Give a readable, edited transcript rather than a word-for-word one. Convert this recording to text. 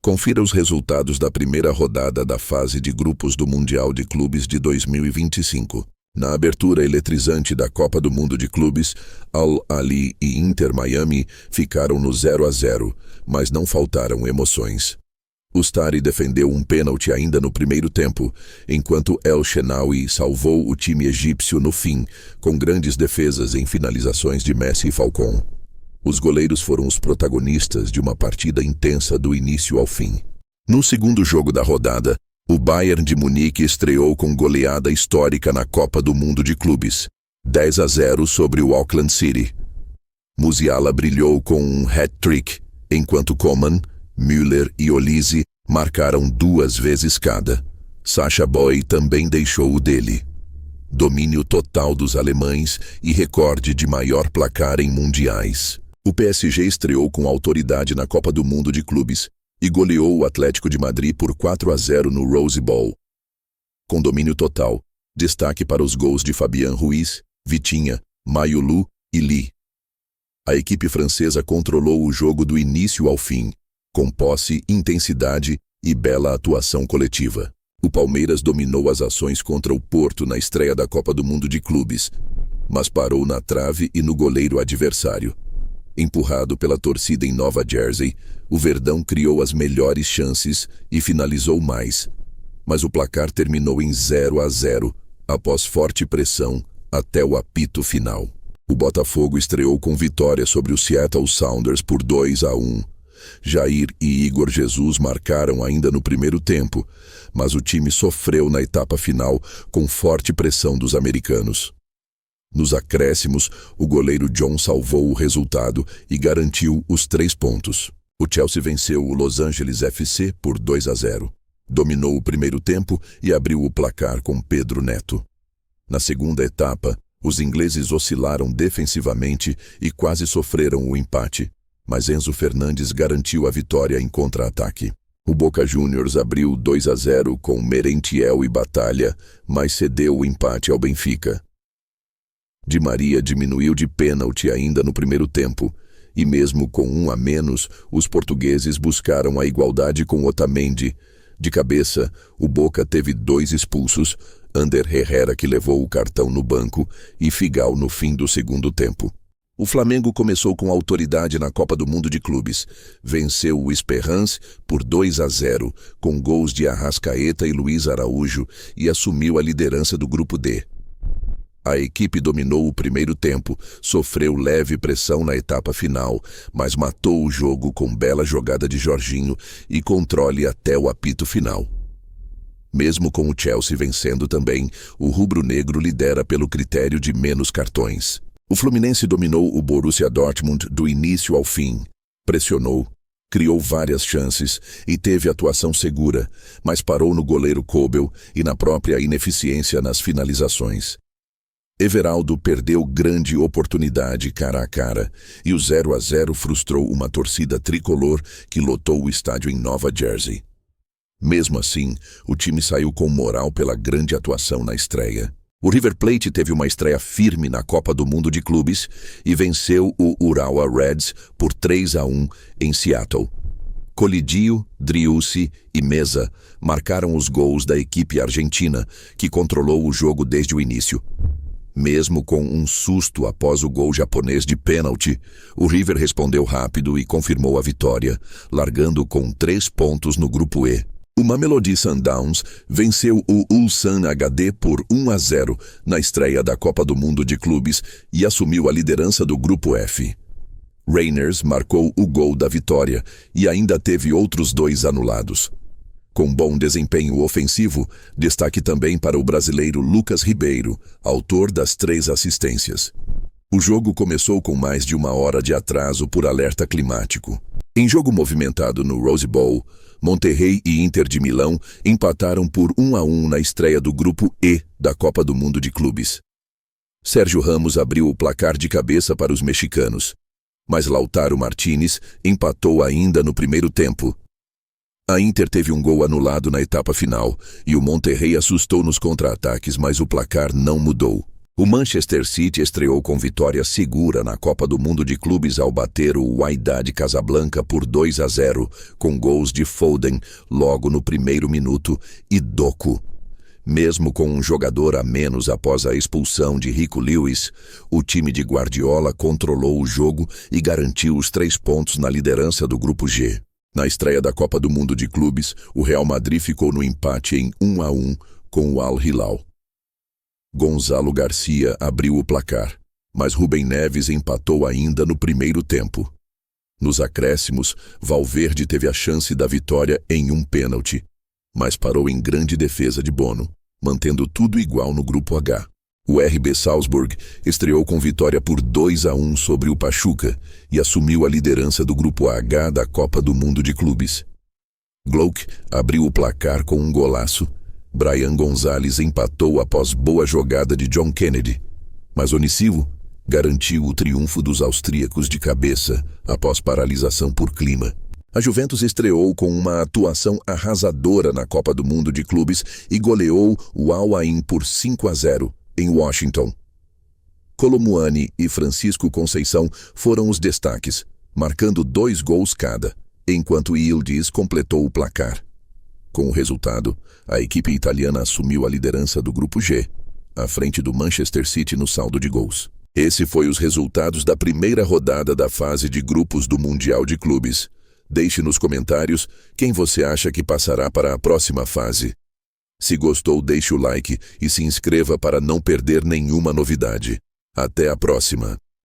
Confira os resultados da primeira rodada da fase de grupos do Mundial de Clubes de 2025. Na abertura eletrizante da Copa do Mundo de Clubes, Al-Ahly e Inter Miami ficaram no 0-0, mas não faltaram emoções. O Stari defendeu um pênalti ainda no primeiro tempo, enquanto El Shenawy salvou o time egípcio no fim, com grandes defesas em finalizações de Messi e Falcão. Os goleiros foram os protagonistas de uma partida intensa do início ao fim. No segundo jogo da rodada, o Bayern de Munique estreou com goleada histórica na Copa do Mundo de Clubes, 10-0 sobre o Auckland City. Musiala brilhou com um hat-trick, enquanto Coman, Müller e Olise marcaram 2 vezes cada. Sacha Boey também deixou o dele. Domínio total dos alemães e recorde de maior placar em mundiais. O PSG estreou com autoridade na Copa do Mundo de Clubes e goleou o Atlético de Madrid por 4-0 no Rose Bowl. Com domínio total, destaque para os gols de Fabian Ruiz, Vitinha, Mayulu e Lee. A equipe francesa controlou o jogo do início ao fim, com posse, intensidade e bela atuação coletiva. O Palmeiras dominou as ações contra o Porto na estreia da Copa do Mundo de Clubes, mas parou na trave e no goleiro adversário. Empurrado pela torcida em Nova Jersey, o Verdão criou as melhores chances e finalizou mais. Mas o placar terminou em 0-0, após forte pressão, até o apito final. O Botafogo estreou com vitória sobre o Seattle Sounders por 2-1. Jair e Igor Jesus marcaram ainda no primeiro tempo, mas o time sofreu na etapa final com forte pressão dos americanos. Nos acréscimos, o goleiro John salvou o resultado e garantiu os 3 pontos. O Chelsea venceu o Los Angeles FC por 2-0. Dominou o primeiro tempo e abriu o placar com Pedro Neto. Na segunda etapa, os ingleses oscilaram defensivamente e quase sofreram o empate, mas Enzo Fernandes garantiu a vitória em contra-ataque. O Boca Juniors abriu 2-0 com Merentiel e Batalha, mas cedeu o empate ao Benfica. Di Maria diminuiu de pênalti ainda no primeiro tempo, e mesmo com 1 a menos, os portugueses buscaram a igualdade com Otamendi. De cabeça, o Boca teve 2 expulsos, Ander Herrera que levou o cartão no banco e Figal no fim do segundo tempo. O Flamengo começou com autoridade na Copa do Mundo de Clubes. Venceu o Esperance por 2-0, com gols de Arrascaeta e Luiz Araújo, e assumiu a liderança do Grupo D. A equipe dominou o primeiro tempo, sofreu leve pressão na etapa final, mas matou o jogo com bela jogada de Jorginho e controle até o apito final. Mesmo com o Chelsea vencendo também, o rubro-negro lidera pelo critério de menos cartões. O Fluminense dominou o Borussia Dortmund do início ao fim. Pressionou, criou várias chances e teve atuação segura, mas parou no goleiro Kobel e na própria ineficiência nas finalizações. Everaldo perdeu grande oportunidade cara a cara e o 0-0 frustrou uma torcida tricolor que lotou o estádio em Nova Jersey. Mesmo assim, o time saiu com moral pela grande atuação na estreia. O River Plate teve uma estreia firme na Copa do Mundo de Clubes e venceu o Urawa Reds por 3-1 em Seattle. Colidio, Driussi e Meza marcaram os gols da equipe argentina, que controlou o jogo desde o início. Mesmo com um susto após o gol japonês de pênalti, o River respondeu rápido e confirmou a vitória, largando com 3 pontos no Grupo E. O Mamelodi Sundowns venceu o Ulsan HD por 1-0 na estreia da Copa do Mundo de Clubes e assumiu a liderança do Grupo F. Reiners marcou o gol da vitória e ainda teve outros 2 anulados. Com bom desempenho ofensivo, destaque também para o brasileiro Lucas Ribeiro, autor das 3 assistências. O jogo começou com mais de 1 hora de atraso por alerta climático. Em jogo movimentado no Rose Bowl, Monterrey e Inter de Milão empataram por 1-1 na estreia do Grupo E da Copa do Mundo de Clubes. Sérgio Ramos abriu o placar de cabeça para os mexicanos, mas Lautaro Martínez empatou ainda no primeiro tempo. A Inter teve um gol anulado na etapa final e o Monterrey assustou nos contra-ataques, mas o placar não mudou. O Manchester City estreou com vitória segura na Copa do Mundo de Clubes ao bater o Wydad Casablanca por 2-0, com gols de Foden logo no primeiro minuto e Doku. Mesmo com um jogador a menos após a expulsão de Rico Lewis, o time de Guardiola controlou o jogo e garantiu os 3 pontos na liderança do Grupo G. Na estreia da Copa do Mundo de Clubes, o Real Madrid ficou no empate em 1-1 com o Al Hilal. Gonzalo Garcia abriu o placar, mas Rubem Neves empatou ainda no primeiro tempo. Nos acréscimos, Valverde teve a chance da vitória em um pênalti, mas parou em grande defesa de Bono, mantendo tudo igual no Grupo H. O RB Salzburg estreou com vitória por 2-1 sobre o Pachuca e assumiu a liderança do Grupo H da Copa do Mundo de Clubes. Glock abriu o placar com um golaço. Brian Gonzalez empatou após boa jogada de John Kennedy, mas Onisivo garantiu o triunfo dos austríacos de cabeça após paralisação por clima. A Juventus estreou com uma atuação arrasadora na Copa do Mundo de Clubes e goleou o Al Ain por 5-0 em Washington. Colomuani e Francisco Conceição foram os destaques, marcando 2 gols cada, enquanto Yildiz completou o placar. Com o resultado, a equipe italiana assumiu a liderança do Grupo G, à frente do Manchester City no saldo de gols. Esse foi os resultados da primeira rodada da fase de grupos do Mundial de Clubes. Deixe nos comentários quem você acha que passará para a próxima fase. Se gostou, deixe o like e se inscreva para não perder nenhuma novidade. Até a próxima!